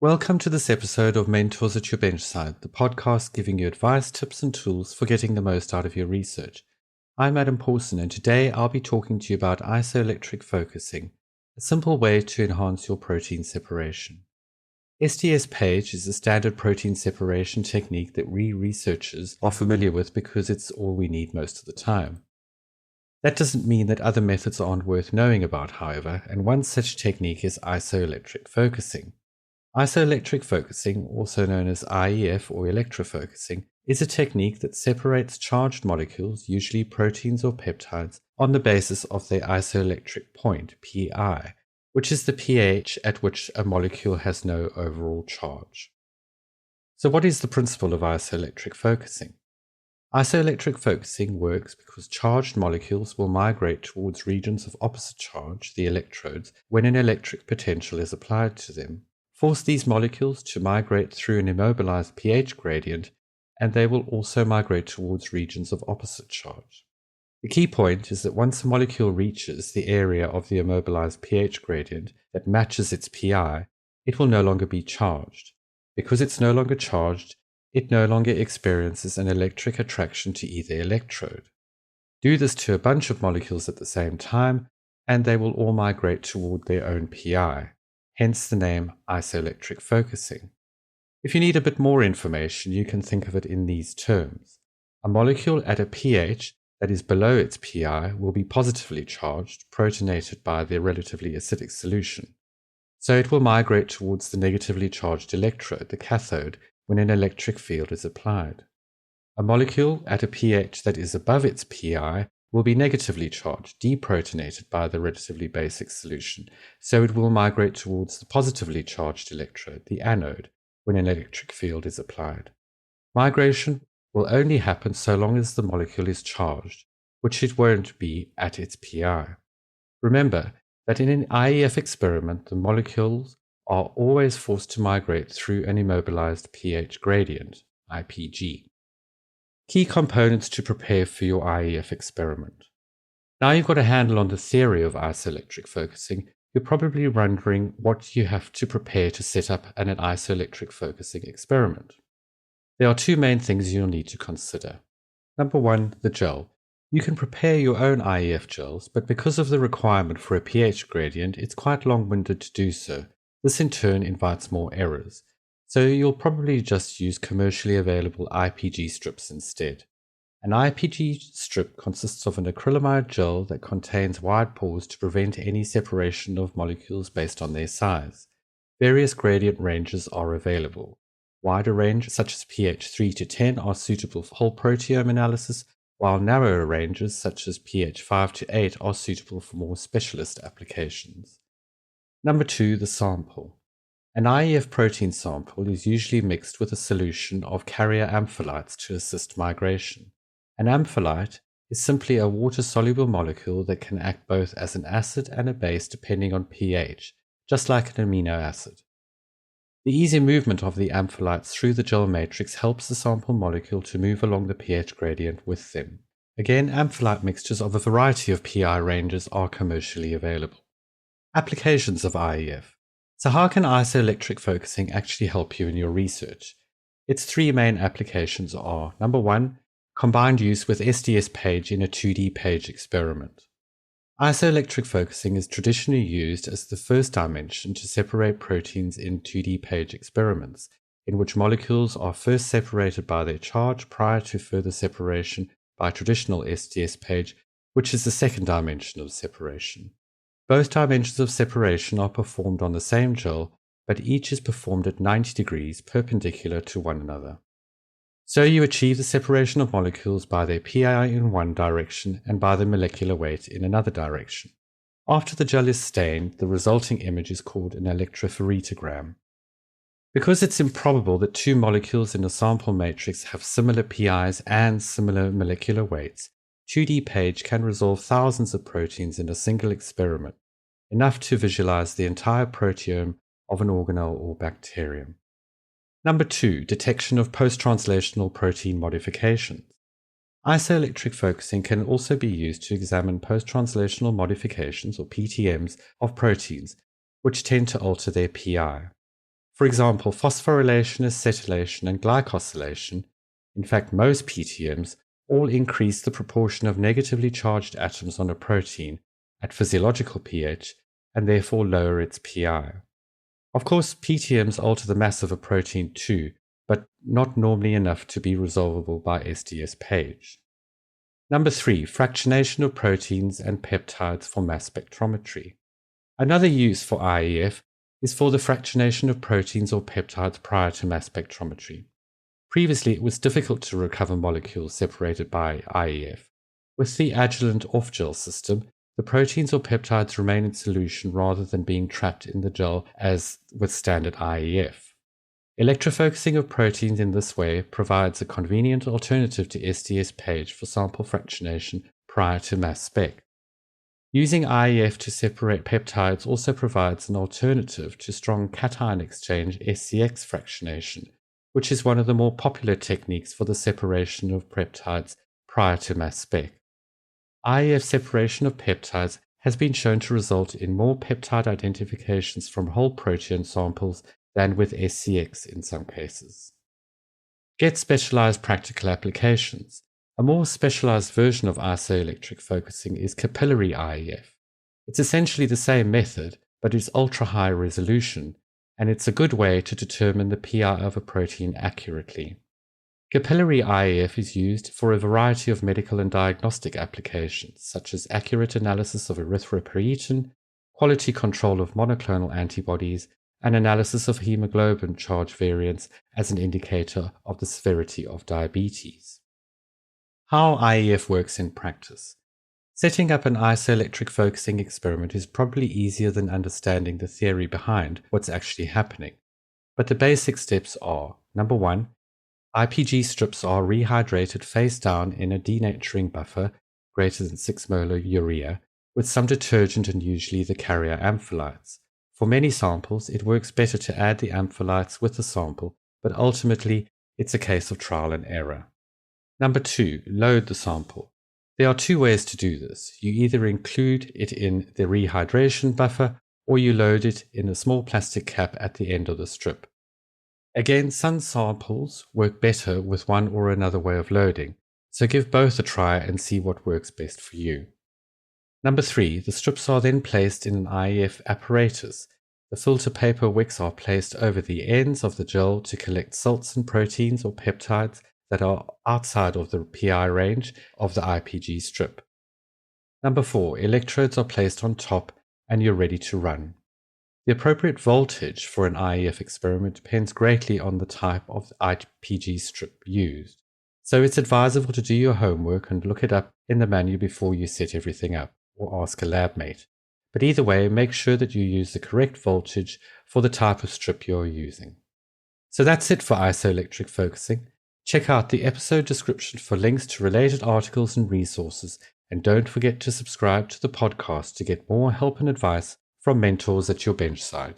Welcome to this episode of Mentors at Your Benchside, the podcast giving you advice, tips, and tools for getting the most out of your research. I'm Adam Pawson, and today I'll be talking to you about isoelectric focusing, a simple way to enhance your protein separation. sds-page is a standard protein separation technique that we researchers are familiar with because it's all we need most of the time. That doesn't mean that other methods aren't worth knowing about, however, and one such technique is isoelectric focusing. Isoelectric focusing, also known as IEF or electrofocusing, is a technique that separates charged molecules, usually proteins or peptides, on the basis of their isoelectric point, Pi, which is the pH at which a molecule has no overall charge. So what is the principle of isoelectric focusing? Isoelectric focusing works because charged molecules will migrate towards regions of opposite charge, the electrodes, when an electric potential is applied to them. Force these molecules to migrate through an immobilized pH gradient, and they will also migrate towards regions of opposite charge. The key point is that once a molecule reaches the area of the immobilized pH gradient that matches its Pi, it will no longer be charged. Because it's no longer charged, it no longer experiences an electric attraction to either electrode. Do this to a bunch of molecules at the same time, and they will all migrate toward their own Pi. Hence the name isoelectric focusing. If you need a bit more information, you can think of it in these terms. A molecule at a pH that is below its Pi will be positively charged, protonated by the relatively acidic solution. So it will migrate towards the negatively charged electrode, the cathode, when an electric field is applied. A molecule at a pH that is above its Pi will be negatively charged, deprotonated by the relatively basic solution, so it will migrate towards the positively charged electrode, the anode, when an electric field is applied. Migration will only happen so long as the molecule is charged, which it won't be at its Pi. Remember that in an IEF experiment, the molecules are always forced to migrate through an immobilized pH gradient, IPG. Key components to prepare for your IEF experiment. Now you've got a handle on the theory of isoelectric focusing, you're probably wondering what you have to prepare to set up an isoelectric focusing experiment. There are two main things you'll need to consider. Number one, the gel. You can prepare your own IEF gels, but because of the requirement for a pH gradient, it's quite long-winded to do so. This in turn invites more errors. So you'll probably just use commercially available IPG strips instead. An IPG strip consists of an acrylamide gel that contains wide pores to prevent any separation of molecules based on their size. Various gradient ranges are available. Wider range, such as pH 3 to 10, are suitable for whole proteome analysis, while narrower ranges, such as pH 5 to 8, are suitable for more specialist applications. Number two, the sample. An IEF protein sample is usually mixed with a solution of carrier ampholytes to assist migration. An ampholyte is simply a water-soluble molecule that can act both as an acid and a base depending on pH, just like an amino acid. The easy movement of the ampholytes through the gel matrix helps the sample molecule to move along the pH gradient with them. Again, ampholyte mixtures of a variety of Pi ranges are commercially available. Applications of IEF. So how can isoelectric focusing actually help you in your research? Its three main applications are: number one, combined use with sds-page in a 2D page experiment. Isoelectric focusing is traditionally used as the first dimension to separate proteins in 2D page experiments, in which molecules are first separated by their charge prior to further separation by traditional sds-page, which is the second dimension of separation. Both dimensions of separation are performed on the same gel, but each is performed at 90 degrees perpendicular to one another. So you achieve the separation of molecules by their Pi in one direction and by the molecular weight in another direction. After the gel is stained, the resulting image is called an electropheretogram. Because it's improbable that two molecules in a sample matrix have similar Pi's and similar molecular weights, 2D page can resolve thousands of proteins in a single experiment, enough to visualize the entire proteome of an organelle or bacterium. Number two, detection of post-translational protein modifications. Isoelectric focusing can also be used to examine post-translational modifications, or PTMs, of proteins, which tend to alter their Pi. For example, phosphorylation, acetylation, and glycosylation, in fact most PTMs, all increase the proportion of negatively charged atoms on a protein at physiological pH and therefore lower its pI. Of course, PTMs alter the mass of a protein too, but not normally enough to be resolvable by sds-page. Number 3, fractionation of proteins and peptides for mass spectrometry. Another use for IEF is for the fractionation of proteins or peptides prior to mass spectrometry. Previously, it was difficult to recover molecules separated by IEF. With the adjuvant off-gel system, the proteins or peptides remain in solution rather than being trapped in the gel as with standard IEF. Electrofocusing of proteins in this way provides a convenient alternative to sds-page for sample fractionation prior to mass spec. Using IEF to separate peptides also provides an alternative to strong cation exchange SCX fractionation, which is one of the more popular techniques for the separation of peptides prior to mass spec. IEF separation of peptides has been shown to result in more peptide identifications from whole protein samples than with SCX in some cases. Get specialized practical applications. A more specialized version of isoelectric focusing is capillary IEF. It's essentially the same method, but it's ultra-high resolution, and it's a good way to determine the pI of a protein accurately. Capillary IEF is used for a variety of medical and diagnostic applications, such as accurate analysis of erythropoietin, quality control of monoclonal antibodies, and analysis of hemoglobin charge variance as an indicator of the severity of diabetes. How IEF works in practice. Setting up an isoelectric focusing experiment is probably easier than understanding the theory behind what's actually happening. But the basic steps are: number 1, IPG strips are rehydrated face down in a denaturing buffer greater than 6 molar urea with some detergent and usually the carrier ampholytes. For many samples, it works better to add the ampholytes with the sample, but ultimately it's a case of trial and error. Number 2, load the sample. There are 2 ways to do this. You either include it in the rehydration buffer or you load it in a small plastic cap at the end of the strip. Again, some samples work better with one or another way of loading, so give both a try and see what works best for you. Number 3, the strips are then placed in an IEF apparatus. The filter paper wicks are placed over the ends of the gel to collect salts and proteins or peptides that are outside of the pI range of the IPG strip. Number 4, electrodes are placed on top and you're ready to run. The appropriate voltage for an IEF experiment depends greatly on the type of IPG strip used, so it's advisable to do your homework and look it up in the manual before you set everything up, or ask a lab mate. But either way, make sure that you use the correct voltage for the type of strip you're using. So that's it for isoelectric focusing. Check out the episode description for links to related articles and resources, and don't forget to subscribe to the podcast to get more help and advice from mentors at your Benchside.